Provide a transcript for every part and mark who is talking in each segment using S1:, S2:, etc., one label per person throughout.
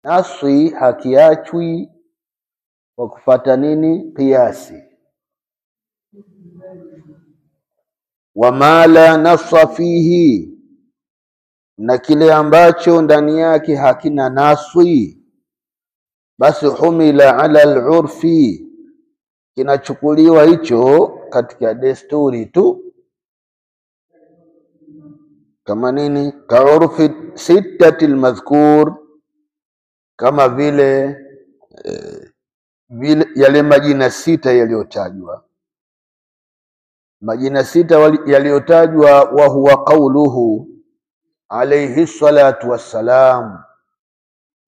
S1: Naswi hakiachwi kwa kufuata nini? Kiasi. Wama la nassa fihi, na kile ambacho ndani yake hakina naswi, basi humila ala al-urfi, kinachukuliwa hicho katika desturi tu. Kama nini? Ka urfi sittati al-madhkur, kama vile yale majina sita yaliyotajwa. Majina sita yaliyotajwa, wa huwa qawluhu alayhi salatu wassalam,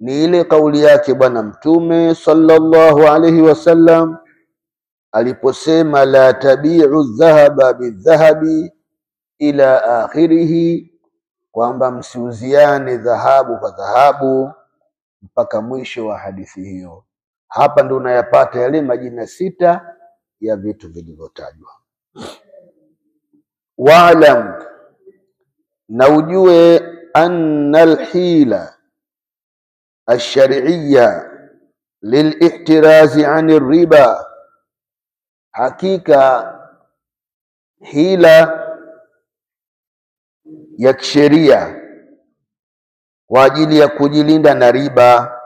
S1: ni ile kauli yake bwana mtume sallallahu alayhi wasallam aliposema la tabi'u dhahaba bidhahabi ila akhirih, kwamba msiuziane dhahabu kwa dhahabu mpaka mwisho wa hadithi hiyo. Hapa ndo unayapata yale majina sita ya vitu vilivyotajwa. Wa'lam, na ujue anna al-hila ash-shar'iyya lil-ihtirazi 'ani ar-riba, hakika hila ya kisheria kwa ajili ya kujilinda na riba,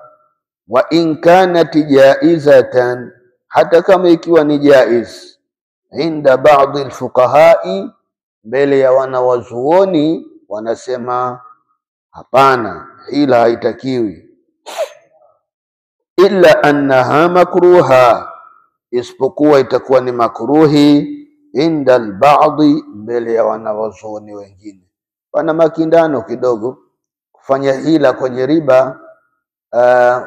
S1: wa in kanat jaizatan, hata kama ikiwa ni jaiz, inda baadhi al-fuqahai, mbele ya wanawazuoni wanasema hapana, hila haitakiwi. Illa annaha makruha, isipokuwa itakuwa ni makruhi inda al-ba'dhi, mbele ya wanawazuoni wengine. Pana makindano kidogo kufanya hila kwenye riba.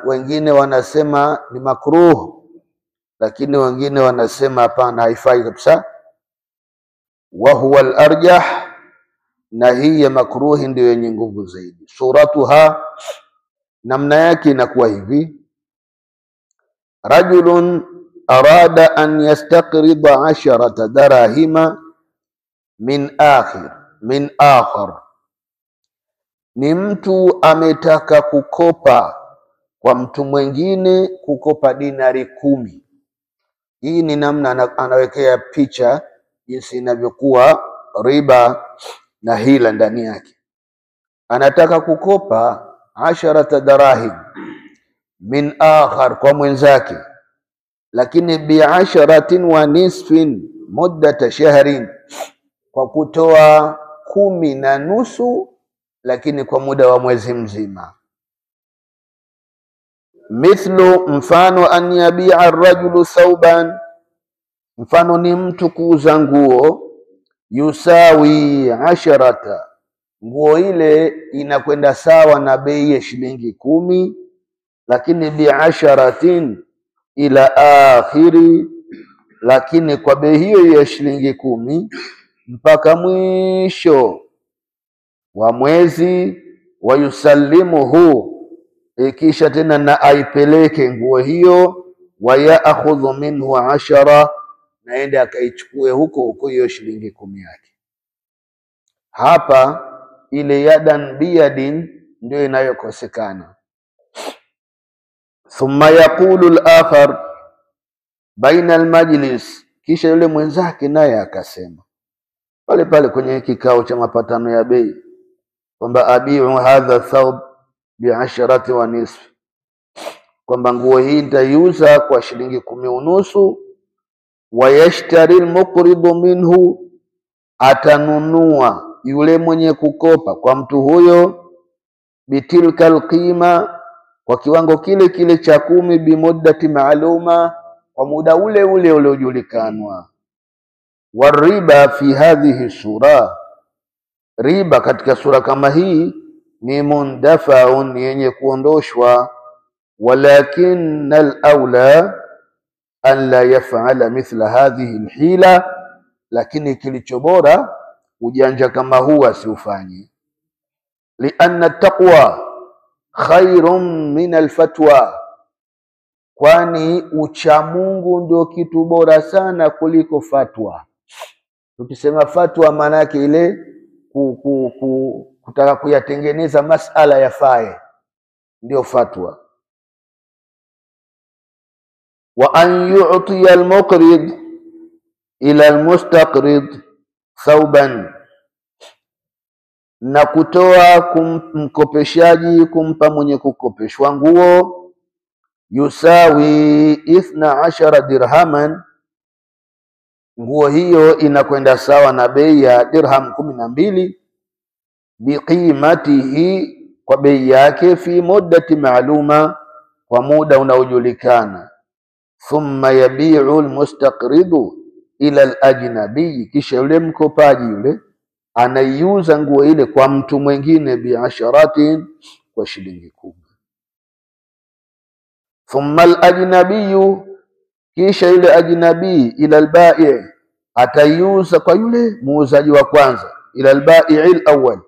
S1: Wengine wanasema ni makruh, lakini wengine wanasema hapana, haifai kabisa. Wa huwa al-arjah, na hii ya makruhi ndio yenye nguvu zaidi. Suratuha, namna yake inakuwa hivi: rajulun arada an yastaqrida 10 darahima min akhar, ni mtu ametaka kukopa kwa mtu mwingine, kukopa dinari 10. Hii ni namna anawekea picha jinsi inavyokuwa riba na hila ndani yake. Anataka kukopa 10 darahim min akhar, kwa mwenzake, lakini bi 10 wa nisfin muddata shahrin, kwa kutoa 10 na nusu, lakini kwa muda wa mwezi mzima. Mithlu, mfano, an yabi'a ar-rajulu thawban, mfano ni mtu kuuza nguo, yusawi 10, nguo ile inakwenda sawa na bei ya shilingi 10, lakini bi 10 ila akhiri, lakini kwa bei hiyo ya shilingi 10 mpaka mwisho wa mwezi. Wa yusallimuhu, ikisha tena na aipeleke nguo hiyo. Wa ya'khudhu minhu 10, naende akaichukue huko hiyo shilingi 10 yake. Hapa ile yadan biyadin ndio inayokosekana. Thumma yaqulu al-akhar baina al-majlis, kisha yule mwenzake naye akasema pale pale kwenye kikao cha mapatano ya bei kwamba abi'u hadha thawb bi 10 wa nisf, kwamba nguo hii nitaiuza kwa shilingi 10 unusu. Wa yashtari al-muqridu minhu, atanunua yule mwenye kukopa kwa mtu huyo, bitilka al-qima, kwa kiwango kile kile cha 10, bimuddati maaluma, kwa muda ule ule uliojulikanwa. Wariba fi hadhihi sura, riba katika sura kama hii ni mundafaun, yenye kuondoshwa. Walakin al-awla an la yaf'ala mithla hadhihi al-hila, lakini kilicho bora ujanja kama huu asiufanye. Lianna taqwa khairun min al-fatwa, kwani uchamungu ndio kitu bora sana kuliko fatwa. Tukisema fatwa maana yake ile kutaka kuyatengeneza masala yafae, ndio fatwa. wa an yu'tiya al-muqrid ila al-mustaqrid thawban, na kutoa mkopeshaji kumpa mwenye kukopeshwa nguo, yusawi 12 dirhaman, nguo hiyo inakwenda sawa na bei ya dirham 12, biqimatihi, kwa bei yake, fi muddati ma'luma, kwa muda unaojulikana. Thumma yabi'u almustaqridu ila alajnabi, kisha yule mkopaji yule anaiuza nguo ile kwa mtu mwingine, biasharatin, kwa shilingi 10. Thumma alajnabiyu, kisha yule ajnabi, ila albai', ataiuza kwa yule muuzaji wa kwanza, ila albai' alawwal,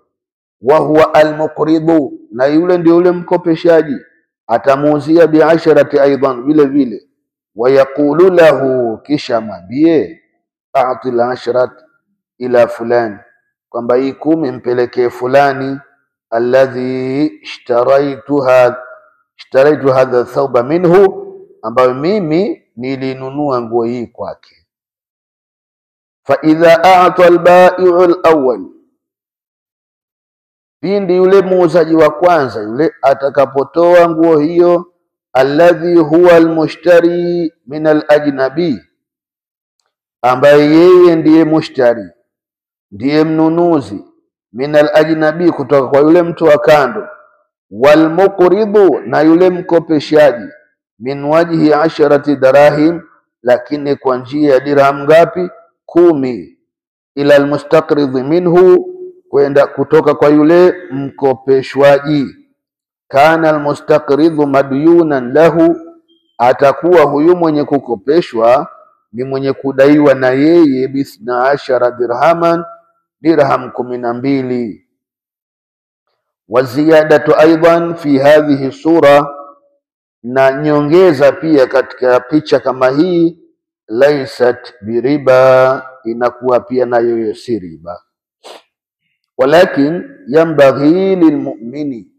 S1: wa huwa almuqridu, na yule ndio yule mkopeshaji, atamuuzia biasharati aidan, vile vile. Wayaqulu lahu, kisha mwambie, a'ti al-ashrat ila fulani, kwamba hii 10 mpelekee fulani, alladhi ishtaraitu hadha thawba minhu, ambayo mimi nilinunua nguo hii kwake. Fa idha a'ta al-bai'u al-awwal, pindi yule muuzaji wa kwanza yule atakapotoa nguo hiyo, alladhi huwa almushtari min alajnabi, ambaye yeye ndiye mushtari, ndiye mnunuzi, min alajnabi, kutoka kwa yule mtu wa kando, walmuqridu, na yule mkopeshaji, min wajhi 10 darahim, lakini kwa njia ya dirham ngapi? 10, ila almustaqrid minhu, kwenda kutoka kwa yule mkopeshwaji. Kana almustaqridhu madyunan lahu, atakuwa huyu mwenye kukopeshwa ni mwenye kudaiwa na yeye, bi12 dirhaman, dirham 12. Wa ziyadatu aidan fi hadhihi sura, na nyongeza pia katika picha kama hii, laysat biriba, inakuwa pia nayo si riba. Walakin yanbaghi lilmu'mini,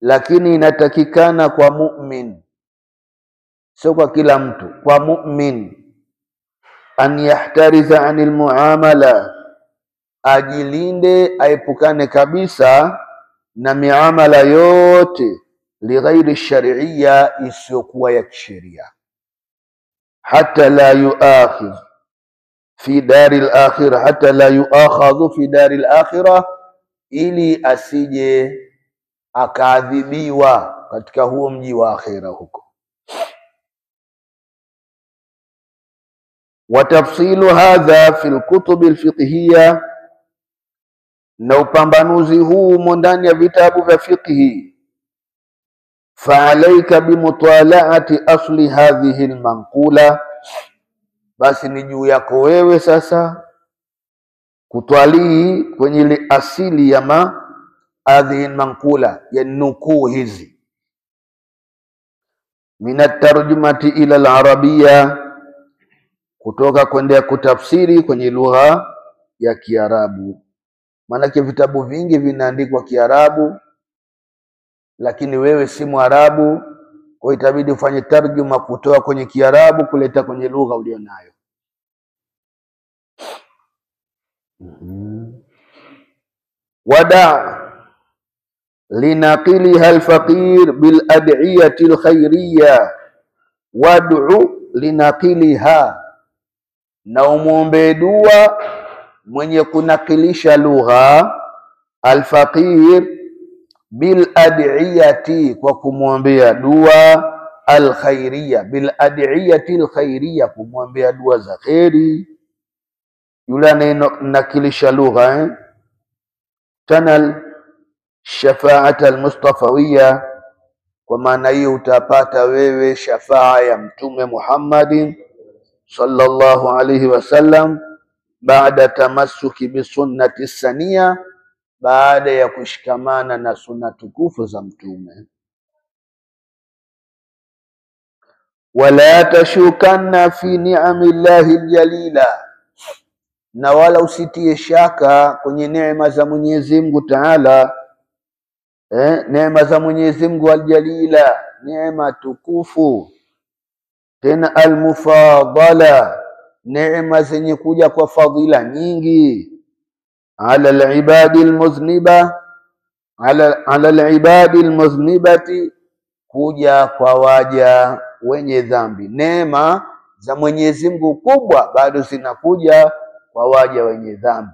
S1: lakini inatakikana kwa mu'min, sio kwa kila mtu, kwa mu'min, an yahtariza anil muamala, ajilinde, aepukane kabisa na miamala yote, lighairi shar'iyya, isiyokuwa ya kisheria, hata la yuakhidh fi dari al-akhirah, hata la yuakhadhu fi dari al-akhirah, ili asije akaadhibiwa katika huo mji wa akhira huko. Wa tafsilu hadha fi al-kutub al-fiqhiyya, na upambanuzi huu umo ndani ya vitabu vya fiqhi. Fa alayka bimutala'ati asli hadhihi al-manqula, basi ni juu yako wewe sasa kutwalii kwenye ile asili ya hadhihi manqula, ya nukuu hizi, min at-tarjumati ila al-arabiyya, kutoka kwenda kutafsiri kwenye lugha ya Kiarabu. Maanake vitabu vingi vinaandikwa Kiarabu, lakini wewe si Mwarabu, kwa itabidi ufanye tarjuma kutoa kwenye Kiarabu kuleta kwenye lugha ulionayo. Wada linaqiliha alfaqir bil ad'iyati alkhairiyya, wad'u linaqiliha, na umuombe dua mwenye kunakilisha lugha, alfaqir bil ad'iyati, kwa kumwombea dua, alkhairiyya, bil ad'iyati alkhairiyya, kumwombea dua za khairi yule anayenakilisha lugha. Tanal shafaata almustafawiyya, kwa maana hiyo utapata wewe shafaa ya Mtume Muhammadin sallallahu alayhi wasallam, baada tamassuki bisunnati sania, baada ya kushikamana na sunna tukufu za Mtume. Wala tashukanna fi ni'amillahi aljalila, na wala usitie shaka kwenye neema za Mwenyezi Mungu Taala, neema za Mwenyezi Mungu aljalila, neema tukufu. tena almufadala, neema zenye kuja kwa fadhila nyingi, ala alibadi almuzniba, ala alibadi almuznibati, kuja kwa waja wenye dhambi. Neema za Mwenyezi Mungu kubwa bado zinakuja kwa waja wenye dhambi.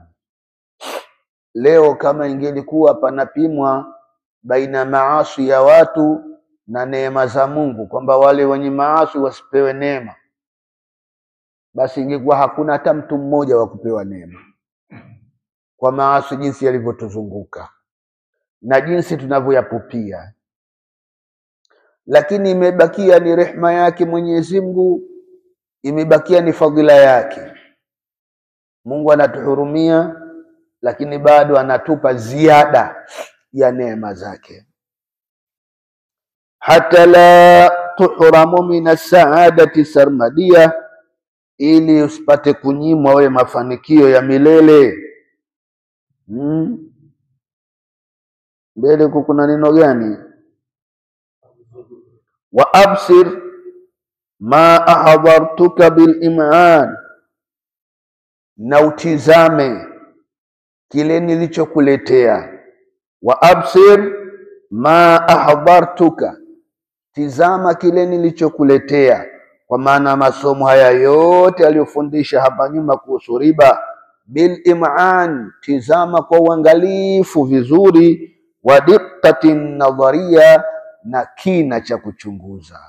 S1: Leo kama ingelikuwa panapimwa baina maasi ya watu na neema za Mungu, kwamba wale wenye maasi wasipewe neema, basi ingekuwa hakuna hata mtu mmoja wa kupewa neema, kwa maasi jinsi yalivyotuzunguka na jinsi tunavyoyapupia. Lakini imebakia ni rehema yake Mwenyezi Mungu, imebakia ni fadhila yake. Mungu anatuhurumia, lakini bado anatupa ziada ya neema zake. Hata la tuhramu min as-saadati sarmadia, ili usipate kunyimwa wewe mafanikio ya milele. Mbele kuna neno gani? Wa absir ma ahadhartuka bil iman, na utizame kile nilichokuletea. Wa absir ma ahadhartuka, tizama kile nilichokuletea. Kwa maana masomo haya yote aliyofundisha hapa nyuma kuhusu riba, bil iman, tizama kwa uangalifu vizuri, wa diqqatin nadharia, na kina cha kuchunguza.